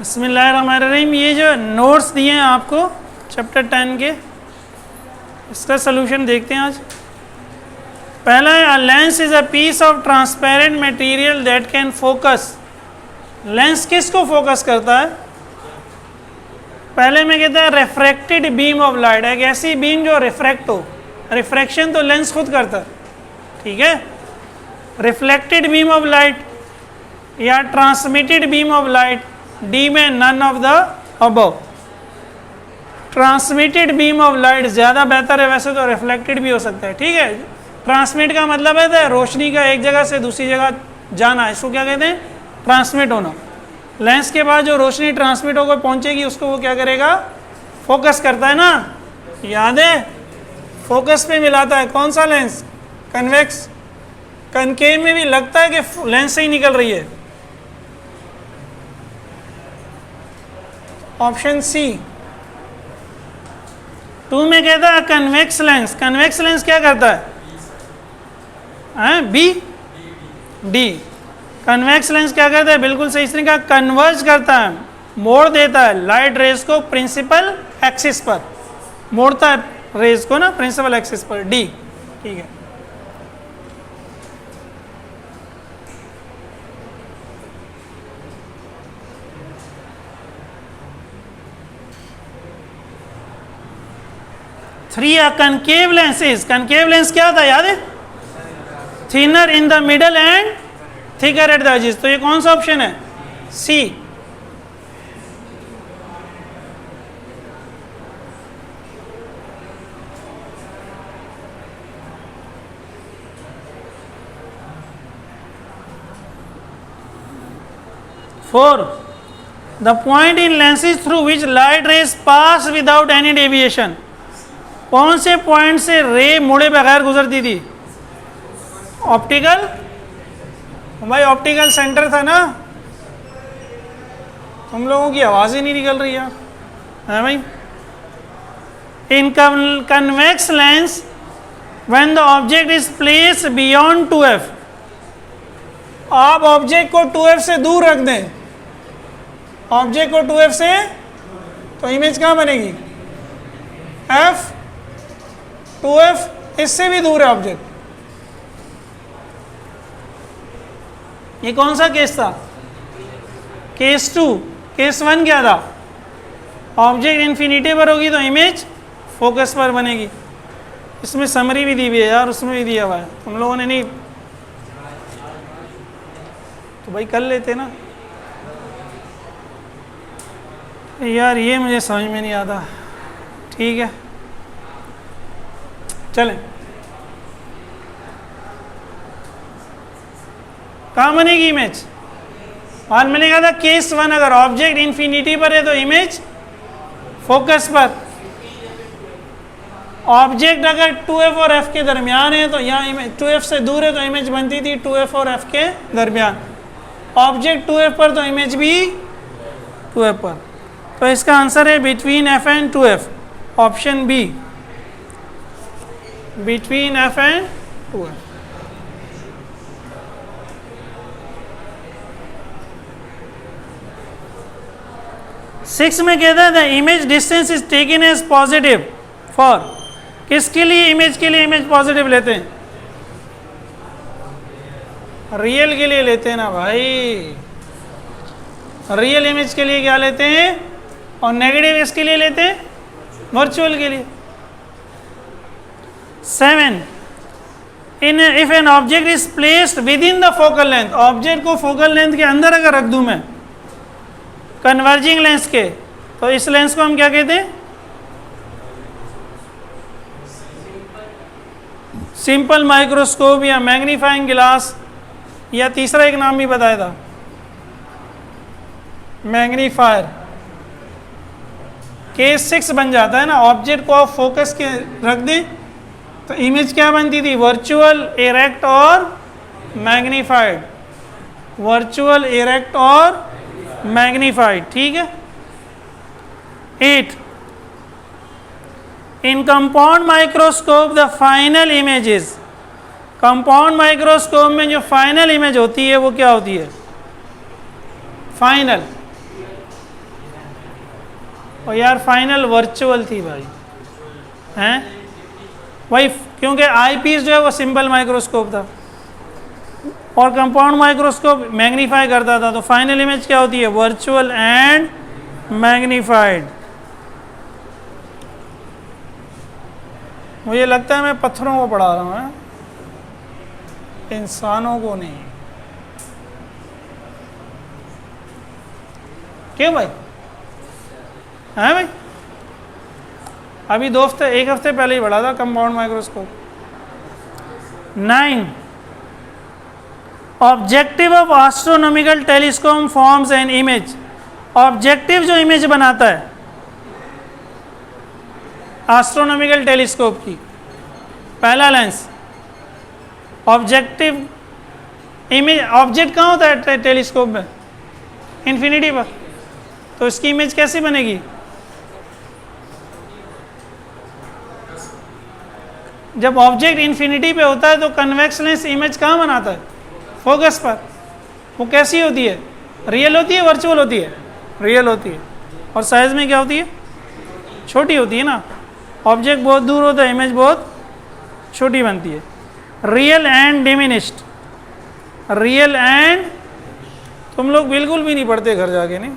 बिस्मिल्लाहिर्रहमानिर्रहीम। ये जो नोट्स दिए हैं आपको चैप्टर 10 के, इसका सलूशन देखते हैं आज। पहला है, lens is a piece of transparent material that can focus. Lens किसको फोकस करता है? पहले में कहता है रिफ्रैक्टेड बीम ऑफ लाइट, एक ऐसी बीम जो रिफ्रैक्ट हो। रिफ्रैक्शन तो लेंस खुद करता है, ठीक है। रिफ्लेक्टेड बीम ऑफ लाइट या transmitted beam of light, D में none of the above. Transmitted beam of light ज़्यादा बेहतर है, वैसे तो रिफ्लेक्टेड भी हो सकता है, ठीक है। ट्रांसमिट का मतलब है रोशनी का एक जगह से दूसरी जगह जाना, इसको क्या कहते हैं? ट्रांसमिट होना। लेंस के बाद जो रोशनी ट्रांसमिट होकर पहुंचेगी उसको वो क्या करेगा? फोकस करता है ना, याद है? फोकस पे मिलाता है। कौन सा लेंस? कन्वेक्स। कनकेव में भी लगता है कि लेंस से ही निकल रही है। Option C. 2 में कहता है कन्वेक्स लेंस। कन्वेक्स लेंस क्या करता है? B, D. कन्वेक्स लेंस क्या करता है? बिल्कुल सही, इसने कहा कन्वर्ज करता है, मोड़ देता है लाइट रेज को प्रिंसिपल एक्सिस पर, मोड़ता है रेज को ना प्रिंसिपल एक्सिस पर, डी, ठीक है। Three concave lenses. Concave lens क्या था, याद है? Thinner in the middle and thicker at the edges. तो ये कौन सा ऑप्शन है? C. Four, the point in lenses through which light rays pass without any deviation. कौन से पॉइंट से रे मुड़े बगैर गुजरती थी? ऑप्टिकल। भाई ऑप्टिकल सेंटर था ना। तुम लोगों की आवाज़ ही नहीं निकल रही यार, है भाई? In convex lens when the object is place beyond 2f। आप ऑब्जेक्ट को 2f से दूर रख दें, ऑब्जेक्ट को 2f से, तो इमेज कहाँ बनेगी? f। 2f इससे भी दूर है ऑब्जेक्ट। ये कौन सा केस था? केस 2। केस 1 क्या था? ऑब्जेक्ट इन्फिनिटी पर होगी तो इमेज फोकस पर बनेगी। इसमें समरी भी दी हुई है यार, उसमें भी दिया हुआ है, तुम लोगों ने नहीं तो भाई कर लेते ना यार, ये मुझे समझ में नहीं आता। ठीक है चलें, कहाँ बनेगी इमेज? और मैंने कहा था केस 1, अगर ऑब्जेक्ट इन्फिनिटी पर है तो इमेज फोकस पर। ऑब्जेक्ट अगर 2f और f के दरमियान है तो यहाँ इमेज 2f से दूर है तो इमेज बनती थी 2f और f के दरमियान। ऑब्जेक्ट 2f पर तो इमेज भी 2f पर। तो इसका आंसर है between f and 2f, option B, between f and 2f। Six में कहता है the image distance is taken as positive for. किसके लिए? इमेज के लिए इमेज पॉजिटिव लेते हैं, रियल के लिए लेते हैं ना भाई। रियल इमेज के लिए क्या लेते हैं, और नेगेटिव इसके लिए लेते हैं, वर्चुअल के लिए। 7, if an object is placed with in the focal length. Object को फोकल लेंथ के अंदर अगर रख दूं मैं, कन्वर्जिंग लेंस के, तो इस लेंस को हम क्या कहते हैं? सिंपल माइक्रोस्कोप या मैग्नीफाइंग ग्लास, या तीसरा एक नाम भी बताया था, मैग्नीफायर। केस 6 बन जाता है ना, ऑब्जेक्ट को आप फोकस के रख दें तो इमेज क्या बनती थी? वर्चुअल, इरेक्ट और मैग्नीफाइड। वर्चुअल, इरेक्ट और मैग्नीफाइड, ठीक है। 8, in compound microscope the final images. Compound microscope में जो फाइनल इमेज होती है वो क्या होती है? फाइनल। और यार फाइनल वर्चुअल थी भाई, हैं भाई, क्योंकि आईपीस जो है वो सिंपल माइक्रोस्कोप था और कंपाउंड माइक्रोस्कोप मैग्नीफाई करता था। तो फाइनल इमेज क्या होती है? Virtual and magnified. मुझे लगता है मैं पत्थरों को पढ़ा रहा हूँ, इंसानों को नहीं। क्यों भाई? हैं भाई? अभी एक हफ्ते पहले ही पढ़ा था compound microscope. 9 objective of astronomical telescope forms an image. Objective जो इमेज बनाता है एस्ट्रोनॉमिकल टेलीस्कोप की, पहला लेंस ऑब्जेक्टिव इमेज। ऑब्जेक्ट कहाँ होता है टेलीस्कोप में? इन्फिनिटी पर। तो इसकी इमेज कैसे बनेगी? जब ऑब्जेक्ट इन्फिनिटी पे होता है तो कन्वेक्स लेंस इमेज कहाँ बनाता है? फोकस पर। वो कैसी होती है? रियल होती है, वर्चुअल होती है? रियल होती है। और साइज में क्या होती है? छोटी होती है ना। ऑब्जेक्ट बहुत दूर होता है, इमेज बहुत छोटी बनती है। Real and diminished. Real and, तुम लोग बिल्कुल भी नहीं पढ़ते घर जाके, नहीं?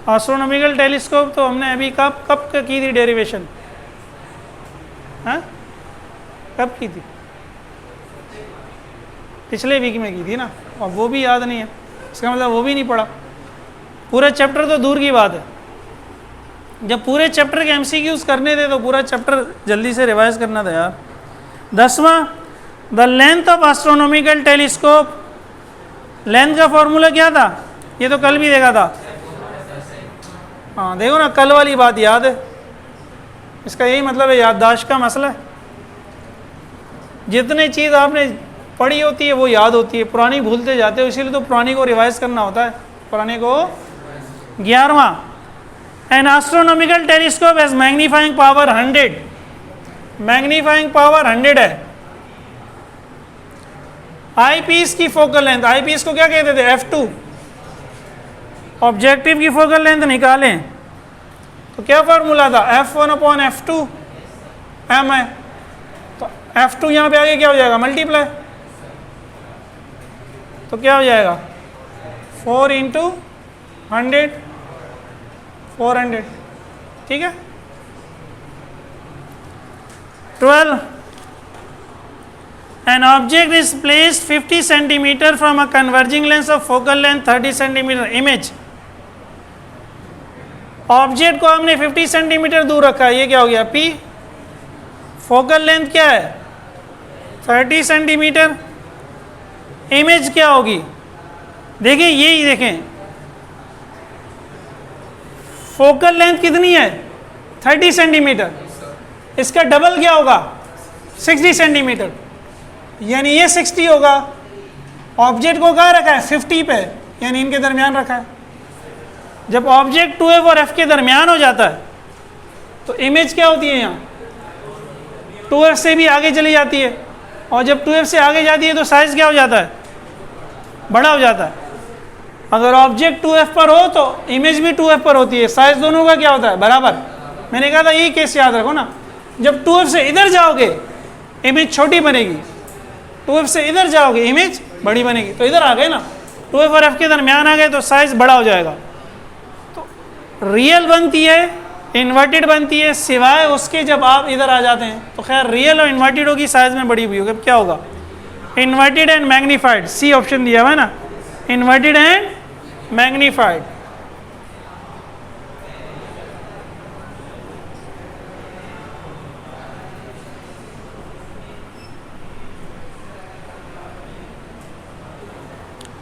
एस्ट्रोनॉमिकल टेलीस्कोप तो हमने अभी कब की थी डेरिवेशन? हाँ, कब की थी? पिछले वीक में की थी ना, और वो भी याद नहीं है। इसका मतलब वो भी नहीं पढ़ा। पूरा चैप्टर तो दूर की बात है। जब पूरे चैप्टर के एमसीक्यूज करने थे तो पूरा चैप्टर जल्दी से रिवाइज करना था यार। 10वां, the length of astronomical telescope. Length का फॉर्मूला क्या था? ये तो कल भी देखा था। हाँ देखो ना, कल वाली बात याद है। इसका यही मतलब है, याददाश्त का मसला है। जितनी चीज़ आपने पढ़ी होती है वो याद होती है, पुरानी भूलते जाते हो, इसीलिए तो पुरानी को रिवाइज करना होता है, पुराने को। 11वां, an astronomical telescope has magnifying power 100। Magnifying power 100 है। आईपीस की फोकल लेंथ, आईपीस को क्या कहते थे? f2। ऑब्जेक्टिव की फोकल लेंथ निकालें तो क्या फॉर्मूला था? f1/f2 m है। तो f2 यहाँ पे आगे क्या हो जाएगा? मल्टीप्लाई। तो क्या हो जाएगा? 4 × 100, 400। ठीक है। 12, an object is placed 50 centimeter from a converging lens of focal length 30 centimeter image। Object को हमने 50 सेंटीमीटर दूर रखा है, ये क्या हो गया? P। फोकल लेंथ क्या है? 30 सेंटीमीटर। इमेज क्या होगी? देखिए, यही देखें, फोकल लेंथ कितनी है? 30 सेंटीमीटर। इसका डबल क्या होगा? 60 सेंटीमीटर। यानी ये 60 होगा। ऑब्जेक्ट को कहाँ रखा है? 50 पे, यानी इनके दरमियान रखा है। जब ऑब्जेक्ट 2f और f के दरमियान हो जाता है तो इमेज क्या होती है? यहाँ 2f से भी आगे चली जाती है, और जब 2f से आगे जाती है तो साइज क्या हो जाता है? बड़ा हो जाता है। अगर ऑब्जेक्ट 2f पर हो तो इमेज भी 2f पर होती है, साइज दोनों का क्या होता है? बराबर। मैंने कहा था यही केस याद रखो ना। जब 2f से इधर जाओगे इमेज छोटी बनेगी, 2f से इधर जाओगे इमेज बड़ी बनेगी। तो इधर आ गए ना, 2f और f के दरमियान आ गए तो साइज बड़ा हो जाएगा। तो रियल बनती है, इन्वर्टेड बनती है, सिवाय उसके जब आप इधर आ जाते हैं तो खैर रियल और इन्वर्टेड होगी, साइज में बड़ी हुई होगी। क्या होगा? Inverted and magnified. C option दिया हुआ है ना, इन्वर्टेड एंड मैग्नीफाइड।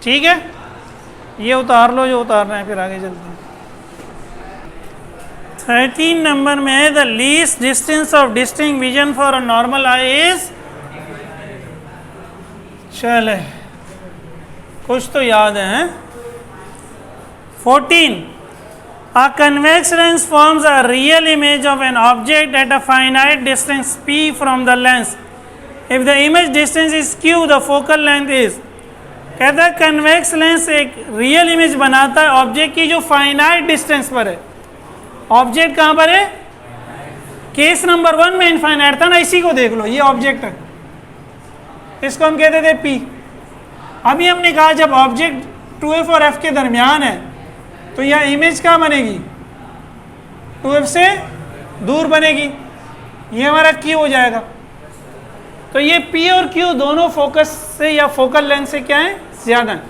ठीक है, ये उतार लो जो उतारना है, फिर आगे चलते हैं। 13 नंबर में the least distance of distinct vision for a normal I is. चले, कुछ तो याद है। 14, a convex lens forms a real image of an object at a finite distance p from the lens if the image distance is Q the focal length is, कहता है convex lens एक real image बनाता है object की जो finite distance पर है। Object कहाँ पर है? केस नंबर 1 में इनफाइनाइट था ना, इसी को देख लो, ये ऑब्जेक्ट है, इसको हम कहते थे P। अभी हमने कहा जब ऑब्जेक्ट 2F और F के दरमियान है तो यह इमेज कहाँ बनेगी? 2F से दूर बनेगी, ये हमारा Q हो जाएगा। तो ये P और Q दोनों फोकस से या फोकल लेंथ से क्या है? ज़्यादा है,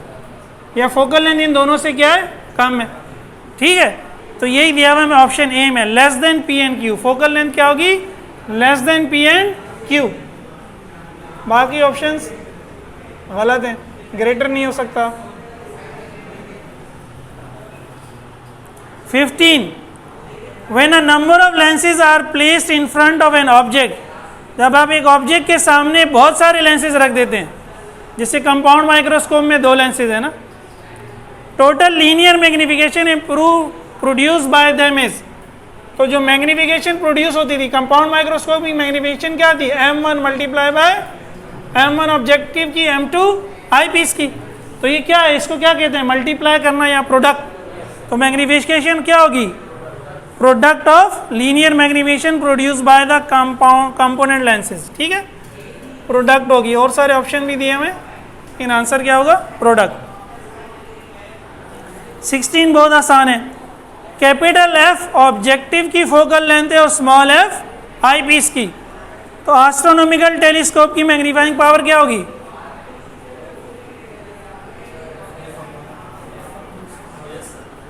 या फोकल लेंथ इन दोनों से क्या है? कम है। ठीक है, तो यही दिया हुआ है ऑप्शन ए में, less than P and Q। Focal length क्या होगी? Less than P and Q। बाकी ऑप्शंस गलत हैं, ग्रेटर नहीं हो सकता। 15 when a number of lenses are placed in front of an object, जब आप एक ऑब्जेक्ट के सामने बहुत सारे लेंसेज रख देते हैं, जैसे कंपाउंड माइक्रोस्कोप में 2 लेंसेज है ना, total linear magnification produce by them is, तो जो मैग्निफिकेशन प्रोड्यूस होती थी कंपाउंड माइक्रोस्कोप की मैग्निफिकेशन क्या थी? M1 multiply by M1 objective की M2 आई पीस की। तो ये क्या है? इसको क्या कहते हैं? मल्टीप्लाई करना या प्रोडक्ट। तो मैग्निफिकेशन क्या होगी? Product of linear magnification produce by the component lenses. ठीक है, प्रोडक्ट होगी। और सारे ऑप्शन भी दिए हमें, इन आंसर क्या होगा? प्रोडक्ट। 16 बहुत आसान है, कैपिटल F ऑब्जेक्टिव की फोकल लेंथ है और स्मॉल f आई पीस की, तो एस्ट्रोनॉमिकल टेलीस्कोप की मैग्नीफाइंग पावर क्या होगी?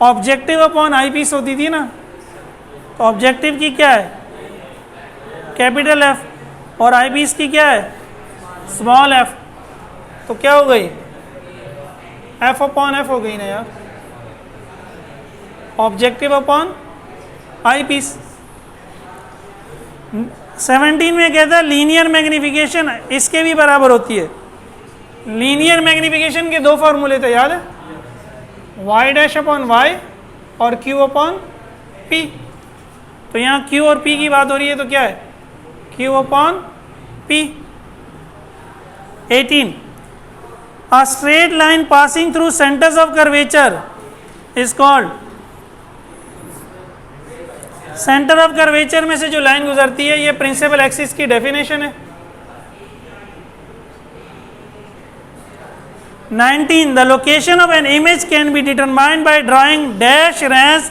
ऑब्जेक्टिव अपॉन आई पीस होती थी ना, तो ऑब्जेक्टिव की क्या है? कैपिटल F और आई पीस की क्या है? Small f। तो क्या हो गई? F अपॉन f हो गई ना यार, ऑब्जेक्टिव अपॉन आई पीस। 17 में कहता है लीनियर मैग्निफिकेशन इसके भी बराबर होती है। लीनियर मैग्निफिकेशन के 2 फॉर्मूले थे, याद है? y डैश अपॉन y और q अपॉन p। तो यहाँ q और p की बात हो रही है, तो क्या है? q upon p। 18 a straight line passing through centers of curvature is called, centre of curvature में से जो लाइन गुजरती है ये प्रिंसिपल एक्सिस की डेफिनेशन है। 19 the location of an image can be determined by drawing dash rays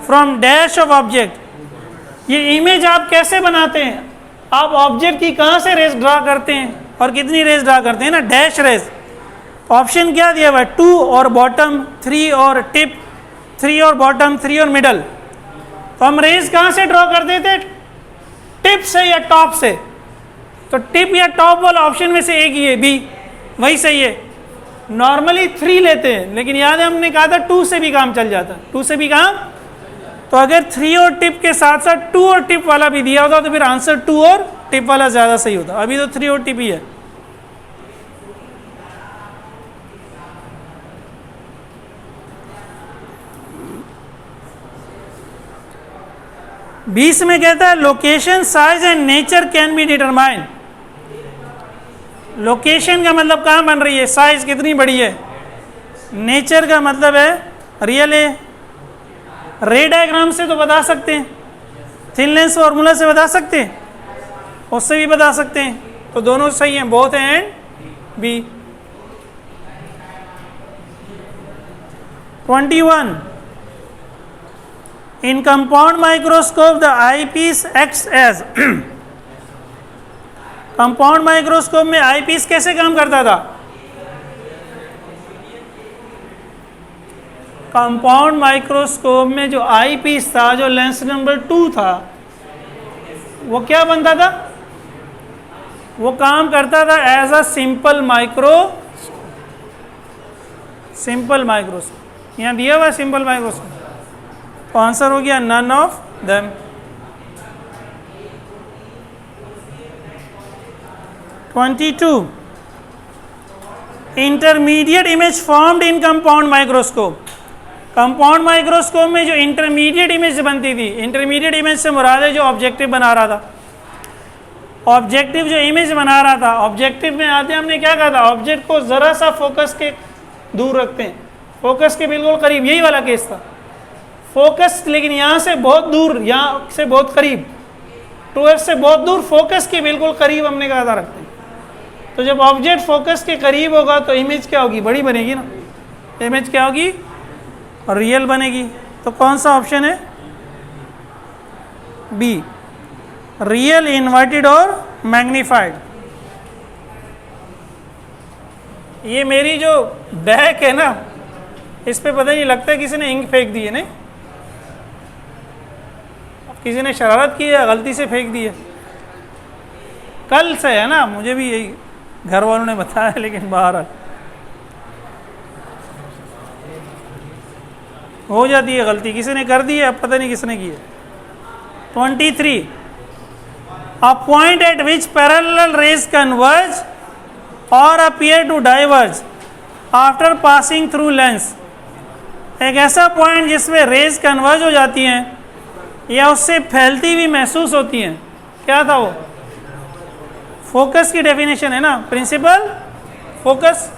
from dash of object. ये image आप कैसे बनाते हैं? आप ऑब्जेक्ट की कहाँ से रेज ड्रा करते हैं और कितनी रेज ड्रा करते हैं ना, डैश रेज। ऑप्शन क्या दिया हुआ है? 2 और बॉटम, 3 और टिप, 3 और बॉटम, 3 और मिडल। तो हम रेज कहाँ से ड्रॉ करते थे? टिप से या टॉप से। तो टिप या टॉप वाला ऑप्शन में से एक ही है, बी, वही सही है। नॉर्मली 3 लेते हैं, लेकिन याद है हमने कहा था 2 से भी काम चल जाता, 2 से भी काम। तो अगर 3 और टिप के साथ साथ 2 और टिप वाला भी दिया होता तो फिर आंसर 2 और टिप वाला ज़्यादा सही होता। अभी तो 3 और टिप ही है। बीस में कहता है location size and nature can be determine. Location का मतलब कहाँ बन रही है, साइज कितनी बड़ी है, नेचर का मतलब है रियल है। रे डायग्राम से तो बता सकते हैं, थिन लेंस फॉर्मूला से बता सकते हैं, उससे भी बता सकते हैं। तो दोनों सही हैं, बोथ हैं and B. 21 in compound microscope the eyepiece acts as compound microscope में आई पीस कैसे काम करता था? कंपाउंड माइक्रोस्कोप में जो आई पीस था, जो लेंस नंबर 2 था, वो क्या बनता था? वो काम करता था एज अ सिंपल माइक्रोस्कोप। यहाँ दिया हुआ सिंपल माइक्रोस्कोप, तो आंसर हो गया none of them. 22 intermediate image formed in compound microscope. Compound microscope में जो इंटरमीडिएट इमेज बनती थी, इंटरमीडिएट इमेज से मुराद है जो ऑब्जेक्टिव बना रहा था, ऑब्जेक्टिव जो इमेज बना रहा था, ऑब्जेक्टिव में आते हमने क्या कहा था, ऑब्जेक्ट को ज़रा सा फोकस के दूर रखते हैं, फोकस के बिल्कुल करीब, यही वाला केस था। फोकस लेकिन यहाँ से बहुत दूर, यहाँ से बहुत करीब, टूवर्ड्स से बहुत दूर, फोकस के बिल्कुल करीब हमने कहा था रखते हैं। तो जब ऑब्जेक्ट फोकस के करीब होगा तो इमेज क्या होगी, बड़ी बनेगी ना, इमेज क्या होगी, रियल बनेगी। तो कौन सा ऑप्शन है, बी, रियल, इन्वर्टेड और मैग्नीफाइड। ये मेरी जो बैक है ना, इस पे पता नहीं लगता है किसी ने इंक फेंक दी है, नहीं किसी ने शरारत की है, गलती से फेंक दी है। कल से है ना, मुझे भी यही घर वालों ने बताया, लेकिन बाहर हो जाती है गलती, किसी ने कर दी है, अब पता नहीं किसने की है। 23, a point at which parallel rays converge or appear to diverge after passing through lens। एक ऐसा पॉइंट जिसमें रेज कन्वर्ज हो जाती हैं या उससे फैलती हुई महसूस होती हैं, क्या था वो, फोकस की डेफिनेशन है ना, principal focus.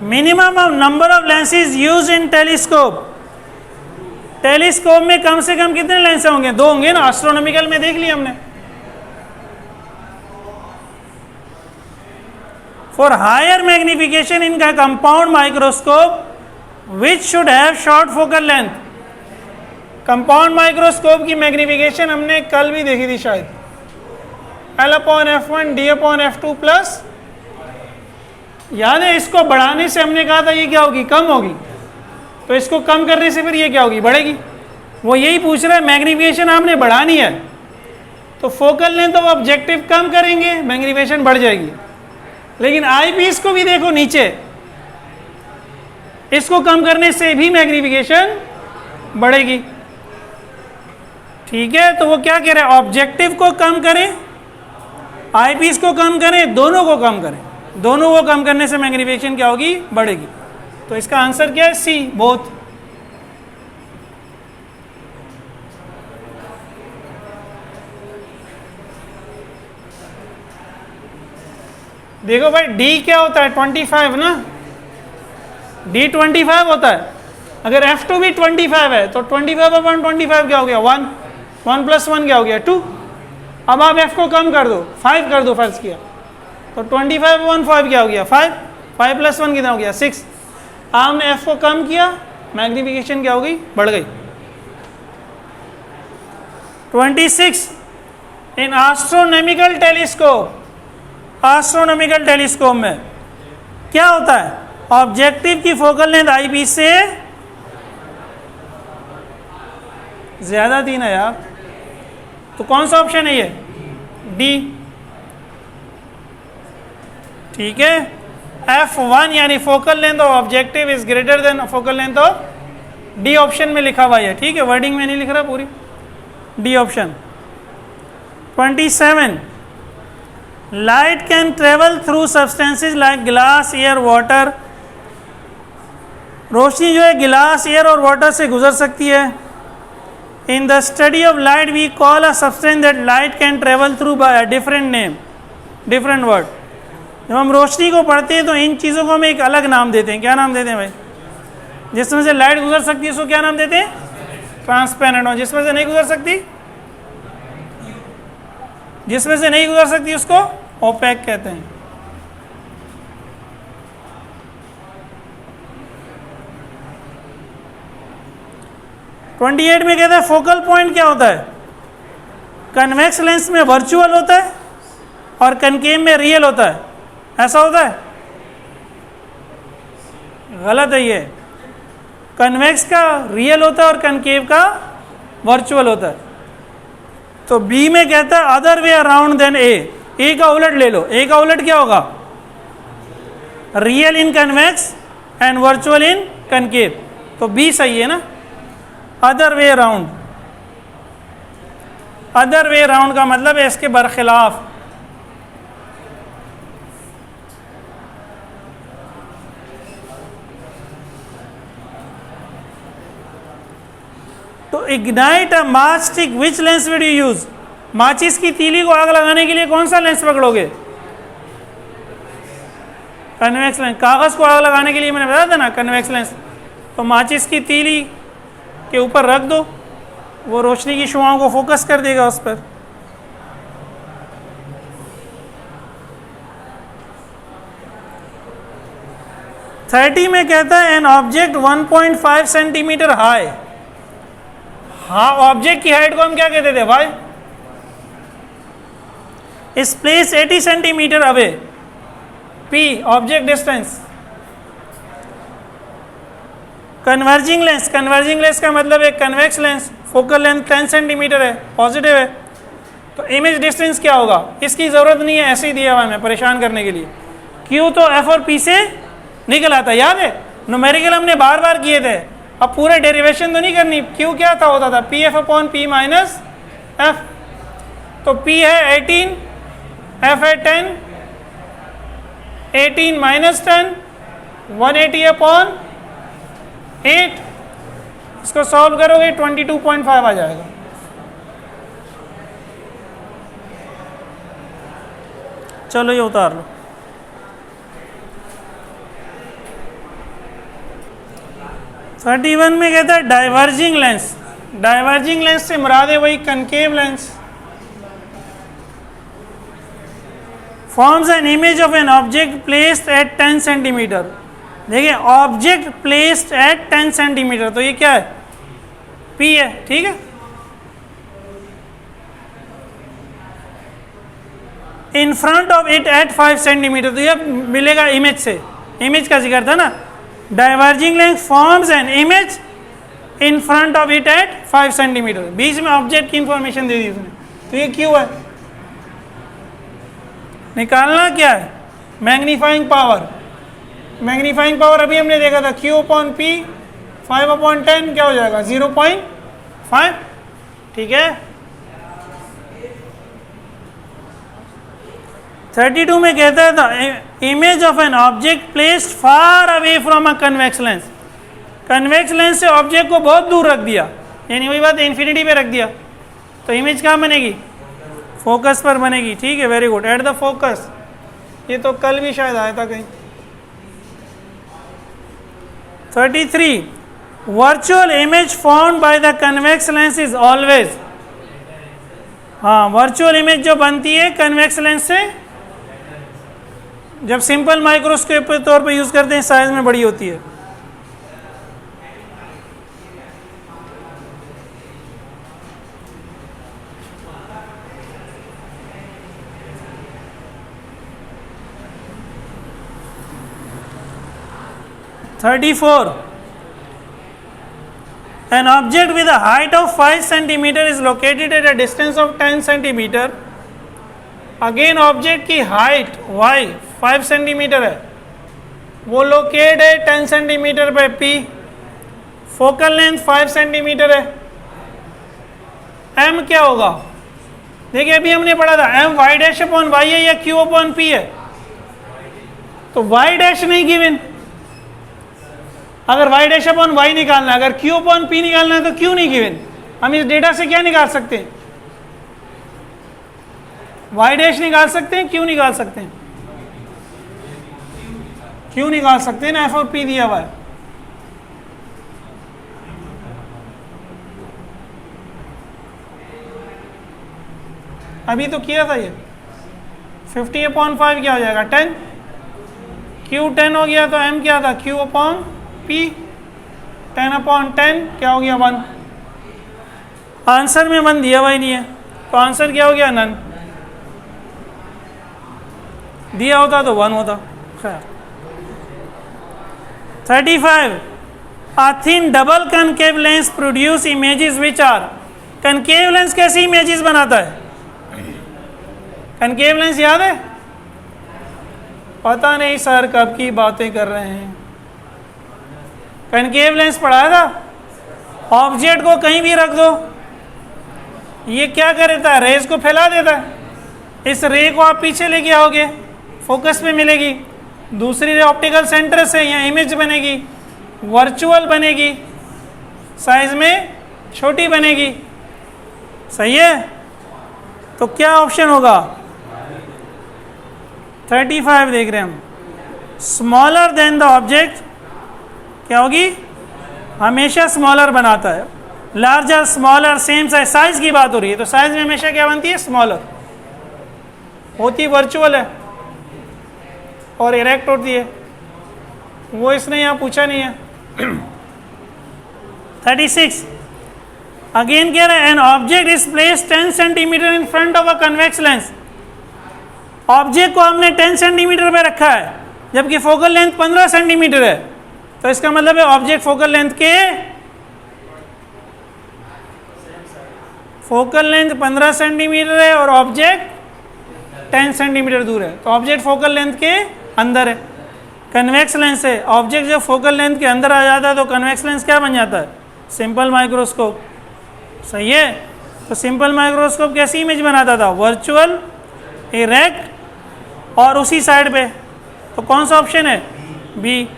Minimum of number of lenses use in telescope. Telescope में कम से कम कितने लेंस होंगे, 2 होंगे ना, एस्ट्रोनॉमिकल में देख लिया हमने। फॉर हायर मैग्निफिकेशन इन का compound microscope which should have short focal length. Compound microscope की मैग्निफिकेशन हमने कल भी देखी थी शायद, L/F1 D/F2 प्लस, याद है, इसको बढ़ाने से हमने कहा था ये क्या होगी, कम होगी, तो इसको कम करने से फिर ये क्या होगी, बढ़ेगी। वो यही पूछ रहा है, मैग्निफिकेशन आपने बढ़ानी है तो फोकल लेंथ ऑफ ऑब्जेक्टिव कम करेंगे, मैग्निफिकेशन बढ़ जाएगी। लेकिन आई पीस को भी देखो नीचे, इसको कम करने से भी मैग्निफिकेशन बढ़ेगी। ठीक है, तो वो क्या कह रहे हैं, ऑब्जेक्टिव को कम करें, आई पीस को कम करें, दोनों को कम करें, दोनों को कम करने से मैग्निफिकेशन क्या होगी, बढ़ेगी। तो इसका आंसर क्या है, सी, बोथ। देखो भाई, डी क्या होता है, 25 ना, डी 25 होता है। अगर F2 भी 25 है तो 25/25 क्या हो गया, 1, 1 + 1 क्या हो गया, 2। अब आप F को कम कर दो, 5 कर दो, फर्ज किया, तो 25/15 क्या हो गया, 5, 5 + 1 कितना हो गया, 6। आपने F को कम किया, मैग्निफिकेशन क्या हो गई, बढ़ गई। 26, इन एस्ट्रोनॉमिकल टेलीस्कोप, एस्ट्रोनॉमिकल टेलीस्कोप में क्या होता है, ऑब्जेक्टिव की फोकल लेंथ आई पीस से ज्यादा 3 है यार, तो कौन सा ऑप्शन है ये, डी। ठीक है, F1 यानी focal length of objective is greater than focal length of, D option में लिखा हुआ है, ठीक है, वर्डिंग में नहीं लिख रहा पूरी, D option. 27, light can travel through substances like glass, air, water. रोशनी जो है गिलास, एयर और वाटर से गुजर सकती है। In the study of light we call a substance that light can travel through by a different name, different word. जब हम रोशनी को पढ़ते हैं तो इन चीज़ों को हम एक अलग नाम देते हैं, क्या नाम देते हैं भाई, जिसमें से लाइट गुजर सकती है उसको क्या नाम देते हैं, ट्रांसपेरेंट। और जिसमें से नहीं गुजर सकती, जिसमें से नहीं गुजर सकती उसको ओपेक कहते हैं। ट्वेंटी 28 में कहता है फोकल पॉइंट क्या होता है, कन्वेक्स लेंस में वर्चुअल होता है और कनकेव में रियल होता है, ऐसा होता है, गलत है ये। कन्वेक्स का रियल होता है और कनकेव का वर्चुअल होता है। तो बी में कहता है other way around then A का उलट ले लो, ए का उलट क्या होगा, real in convex and virtual in concave, तो बी सही है ना, other way around. Other way around का मतलब है इसके बरखिलाफ। To ignite a match stick which lens with you use? माचिस की तीली को आग लगाने के लिए कौन सा लेंस पकड़ोगे? Convex lens. कागज को आग लगाने के लिए मैंने बताया था ना कन्वेक्स लेंस। तो माचिस की तीली के ऊपर रख दो, वो रोशनी की शुआओं को फोकस कर देगा उस पर। थर्टी में कहता है एन ऑब्जेक्ट 1.5 सेंटीमीटर हाई। हाँ, ऑब्जेक्ट की हाइट को हम क्या कहते थे भाई? इस place 80 centimetre away. P object distance. Converging lens, converging lens का मतलब एक convex lens, focal length 10 centimetre है, पॉजिटिव है, तो इमेज डिस्टेंस क्या होगा? इसकी जरूरत नहीं है, ऐसे ही दिया हुआ है परेशान करने के लिए। क्यू तो एफ और पी से निकल आता है, याद है? न्यूमेरिकल हमने बार बार किए थे, अब पूरे डेरिवेशन तो नहीं करनी। क्यू क्या था, होता था P F upon P minus F. तो पी है 18, एफ है 10, 18 माइनस 10, 180 अपॉन 8। इसको सॉल्व करोगे 22.5 आ जाएगा। चलो ये उतार लो। थर्टी वन में कहता है डाइवर्जिंग लेंस। डाइवर्जिंग लेंस से मुराद है वही concave lens. Forms an image of an object placed at 10 centimetre. देखिए ऑब्जेक्ट प्लेस्ड एट 10 सेंटीमीटर, तो ये क्या है? पी है, ठीक है। इन front of it at 5 centimetre, तो ये मिलेगा इमेज से, इमेज का जिक्र था ना। Diverging lens forms an image in front of it at 5 centimetre. बीच में ऑब्जेक्ट की इंफॉर्मेशन दे दी उसने, तो ये क्यों है? निकालना क्या है? Magnifying power. मैग्नीफाइंग पावर अभी हमने देखा था Q अपॉन P 5/10 क्या हो जाएगा? 0.5, ठीक है। 32 में कहता है the image of an object placed far away from a convex lens. Convex lens से ऑब्जेक्ट को बहुत दूर रख दिया, यानी वही बात इन्फिनिटी पे रख दिया, तो इमेज कहाँ बनेगी? फोकस पर बनेगी, ठीक है, very good. At the focus, ये तो कल भी शायद आया था कहीं। 33 virtual image formed by the convex lens is always. हाँ, वर्चुअल इमेज जो बनती है कन्वेक्स लेंस से, जब सिंपल माइक्रोस्कोप के तौर पे यूज करते हैं, साइज में बड़ी होती है। (34) An object with a height of 5 centimeter is located at a distance of 10 centimeter. Again object की हाइट y 5 सेंटीमीटर है, वो लोकेट है 10 सेंटीमीटर पे p। फोकल लेंथ 5 सेंटीमीटर है। m क्या होगा? देखिए अभी हमने पढ़ा था m y dash upon y है या q अपॉन p है, तो y डैश नहीं गिवन। अगर y डैश अपॉन y निकालना है, अगर q अपॉन p निकालना है, तो q नहीं गिवन। हम इस डेटा से क्या निकाल सकते हैं? y डैश निकाल सकते हैं, q निकाल सकते हैं, q निकाल सकते हैं ना, f और p दिया हुआ है। अभी तो किया था ये। 50/5 क्या हो जाएगा? 10। q 10 हो गया, तो m क्या था? q upon p। 10/10 क्या हो गया? 1। आंसर में 1 दिया हुआ ही नहीं है, तो आंसर क्या हो गया? नन। दिया होता तो 1 होता। खैर 35 A thin double concave lens produce images which are। concave lens कैसी इमेजेस बनाता है? concave lens याद है? पता नहीं सर कब की बातें कर रहे हैं। concave lens पढ़ाया था। ऑब्जेक्ट को कहीं भी रख दो, ये क्या करता है? रेज को फैला देता है। इस रे को आप पीछे लेके आओगे, फोकस पे मिलेगी, दूसरी रे ऑप्टिकल सेंटर से यहाँ इमेज बनेगी, वर्चुअल बनेगी, साइज में छोटी बनेगी, सही है। तो क्या ऑप्शन होगा? 35 देख रहे हैं हम। स्मॉलर देन द ऑब्जेक्ट क्या होगी? हमेशा स्मॉलर बनाता है। Larger, smaller, same size, size की बात हो रही है, तो साइज में हमेशा क्या बनती है? स्मॉलर होती, वर्चुअल है और इरेक्ट होती है, वो इसने यहाँ पूछा नहीं है। 36 अगेन कह रहे हैं an object is place 10 centimetre in front of a convex lens. Object को हमने 10 सेंटीमीटर पे रखा है, जबकि फोकल लेंथ 15 सेंटीमीटर है, तो इसका मतलब है ऑब्जेक्ट फोकल लेंथ 15 सेंटीमीटर है और ऑब्जेक्ट 10 सेंटीमीटर दूर है, तो ऑब्जेक्ट फोकल लेंथ के अंदर है। कन्वेक्स लेंस है, ऑब्जेक्ट जब फोकल लेंथ के अंदर आ जाता है तो कन्वेक्स लेंस क्या बन जाता है? सिंपल माइक्रोस्कोप, सही है। तो सिंपल माइक्रोस्कोप कैसी इमेज बनाता था? वर्चुअल, इरेक्ट और उसी साइड पे, तो कौन सा ऑप्शन है? बी।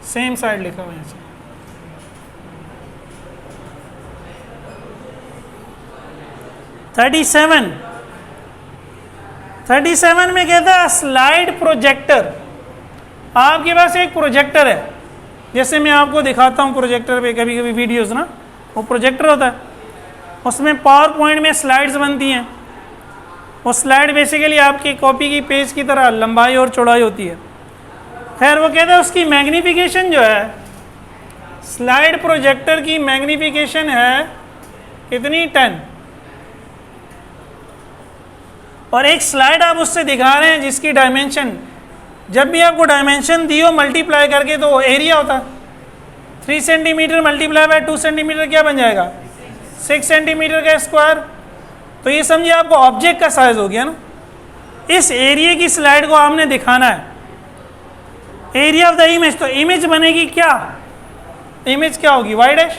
सेम साइड लिखा हुआ है। 37 में कहता है स्लाइड प्रोजेक्टर। आपके पास एक प्रोजेक्टर है, जैसे मैं आपको दिखाता हूँ प्रोजेक्टर पे कभी कभी वीडियोस ना, वो प्रोजेक्टर होता है, उसमें पावर पॉइंट में स्लाइड्स बनती हैं। वो स्लाइड बेसिकली आपकी कॉपी की पेज की तरह लंबाई और चौड़ाई होती है। खैर वो कहता है उसकी मैग्नीफिकेशन जो है, स्लाइड प्रोजेक्टर की मैग्नीफिकेशन है कितनी? 10। और एक स्लाइड आप उससे दिखा रहे हैं जिसकी डायमेंशन, जब भी आपको डायमेंशन दी हो मल्टीप्लाई करके तो एरिया होता है 3 सेंटीमीटर मल्टीप्लाई बाय 2 सेंटीमीटर क्या बन जाएगा? 6 सेंटीमीटर का स्क्वायर। तो ये समझिए आपको ऑब्जेक्ट का साइज हो गया ना। इस एरिया की स्लाइड को आपने दिखाना है, एरिया ऑफ द इमेज। तो इमेज बनेगी क्या? इमेज क्या होगी? Y dash.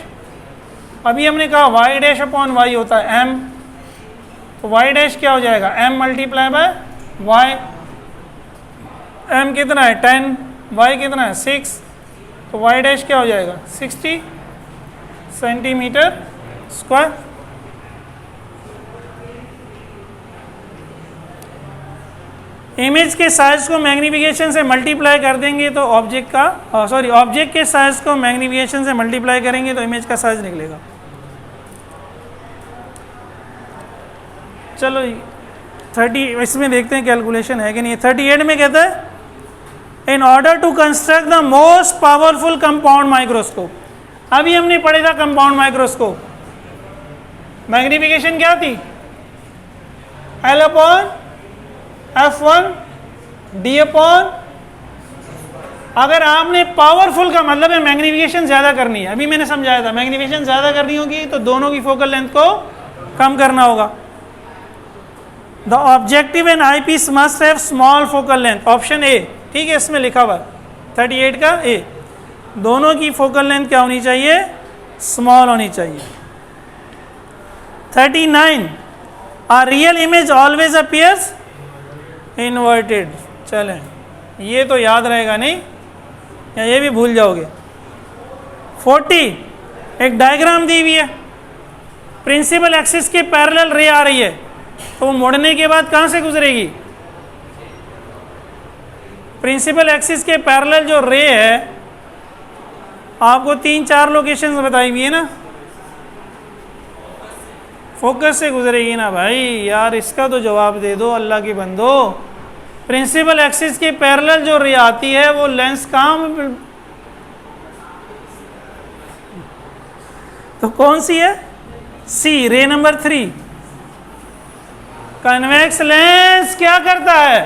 अभी हमने कहा वाई डैश अपॉन वाई होता है एम, तो वाई डैश क्या हो जाएगा? M multiply by Y. M कितना है? 10, वाई कितना है? 6, तो वाई डैश क्या हो जाएगा? 60 सेंटीमीटर स्क्वायर। इमेज के साइज को मैग्नीफिकेशन से मल्टीप्लाई कर देंगे तो ऑब्जेक्ट का, ऑब्जेक्ट के साइज को मैग्नीफिकेशन से मल्टीप्लाई करेंगे तो इमेज का साइज निकलेगा। चलो 30 इसमें देखते हैं कैलकुलेशन है कि नहीं। 38 में कहता है in order to construct the most powerful compound microscope. अभी हमने पढ़ा था कंपाउंड माइक्रोस्कोप, मैग्नीफिकेशन क्या थी? L upon F1 D upon, अगर आपने पावरफुल का मतलब है मैग्नीफिकेशन ज्यादा करनी है, अभी मैंने समझाया था मैग्नीफिकेशन ज्यादा करनी होगी तो दोनों की फोकल लेंथ को कम करना होगा। The objective and eyepiece must have small focal length, option A, ठीक है, इसमें लिखा हुआ 38 का ए। दोनों की फोकल लेंथ क्या होनी चाहिए? स्मॉल होनी चाहिए। 39 a real image always appears inverted. चलें, ये तो याद रहेगा नहीं या ये भी भूल जाओगे। 40 एक डायग्राम दी हुई है, प्रिंसिपल एक्सिस के पैरेलल रे आ रही है, तो मुड़ने के बाद कहां से गुजरेगी? प्रिंसिपल एक्सिस के पैरेलल जो रे है, आपको 3-4 लोकेशंस बताई हुई है ना, फोकस से गुजरेगी ना भाई। यार इसका तो जवाब दे दो अल्लाह के बंदो। प्रिंसिपल एक्सिस के पैरेलल जो रे आती है वो लेंस कहां, तो कौन सी है? सी, रे नंबर 3। कन्वेक्स लेंस क्या करता है?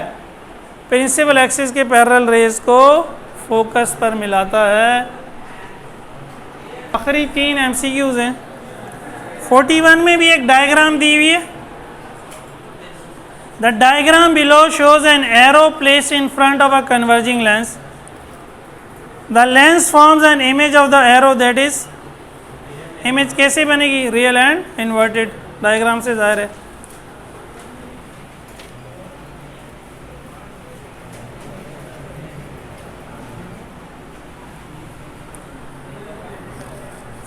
प्रिंसिपल एक्सिस के पैरेलल रेस को फोकस पर मिलाता है। आखिरी 3 एमसीक्यूज हैं। 41 में भी एक डायग्राम दी हुई है। The diagram below shows an arrow placed in front of a converging lens. The lens forms an image of the arrow, that is, image कैसे बनेगी? Real and inverted. डायग्राम से जाहिर है।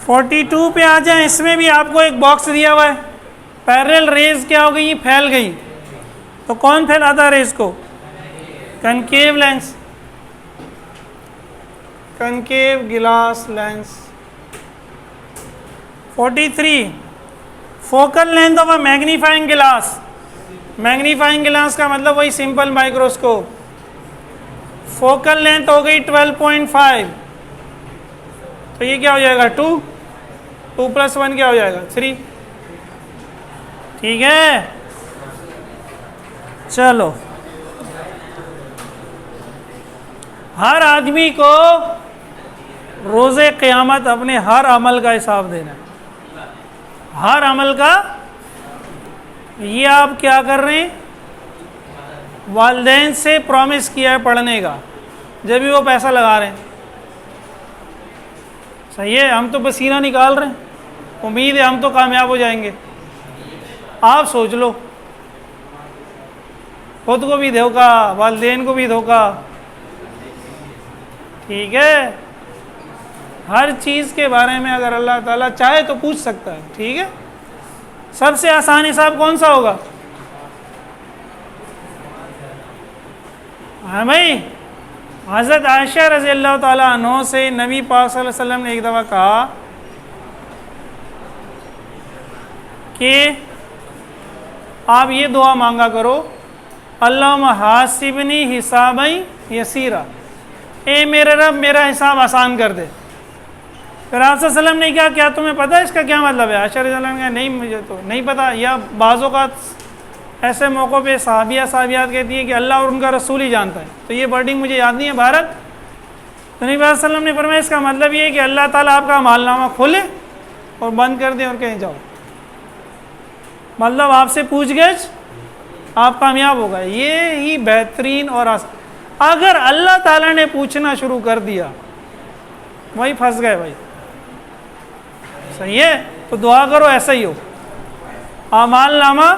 फोर्टी टू पे आ जाए। इसमें भी आपको एक बॉक्स दिया हुआ है, पैरेलल रेज क्या हो गई, फैल गई। तो कौन फैलाता है रेज को? कनकेव लेंस, कनकेव गिलास lens. 43 focal length of a magnifying गिलास। मैग्नीफाइंग गिलास का मतलब वही सिंपल माइक्रोस्कोप। फोकल लेंथ हो गई 12.5, तो ये क्या हो जाएगा 2 + 1 क्या हो जाएगा 3। ठीक है, चलो। हर आदमी को रोज़े क़यामत अपने हर अमल का हिसाब देना है, हर अमल का। ये आप क्या कर रहे हैं? वालिदैन से प्रॉमिस किया है पढ़ने का, जब भी वो पैसा लगा रहे हैं। सही है, हम तो पसीना निकाल रहे हैं, उम्मीद है हम तो कामयाब हो जाएंगे। आप सोच लो, खुद को भी धोखा, वालिदैन को भी धोखा। ठीक है, हर चीज़ के बारे में अगर अल्लाह ताला चाहे तो पूछ सकता है। ठीक है, सबसे आसान हिसाब कौन सा होगा? हाँ भाई, हज़रत आयशा रज़ियल्लाहु ताला अन्हा से नबी पाक सल्लल्लाहु अलैहि वसल्लम ने एक दफ़ा कहा कि आप ये दुआ मांगा करो, अल्लाहुम्मा हासिबनी हिसाबन यसीरा, ए मेरे रब मेरा हिसाब आसान कर दे। फिर आप सल्लम ने कहा क्या तुम्हें पता है इसका क्या मतलब है? आयशा रज़ियल्लाहु अन्हा ने कहा नहीं मुझे तो नहीं पता। या बाज़ों का ऐसे मौक़ों पे साहबियात कहती हैं कि अल्लाह और उनका रसूल ही जानता है, तो ये वर्डिंग मुझे याद नहीं है भारत। तो नबी सल्लल्लाहु अलैहि वसल्लम ने फरमाया इसका मतलब ये है कि अल्लाह ताला आपका मालनामा खोले और बंद कर दें और कहीं जाओ। मतलब आपसे पूछ-गछ, आप कामयाब हो गए। ये ही बेहतरीन और अगर अल्लाह ताला ने पूछना शुरू कर दिया, वही फंस गए भाई। सही है, तो दुआ करो ऐसा ही हो, अमालनामा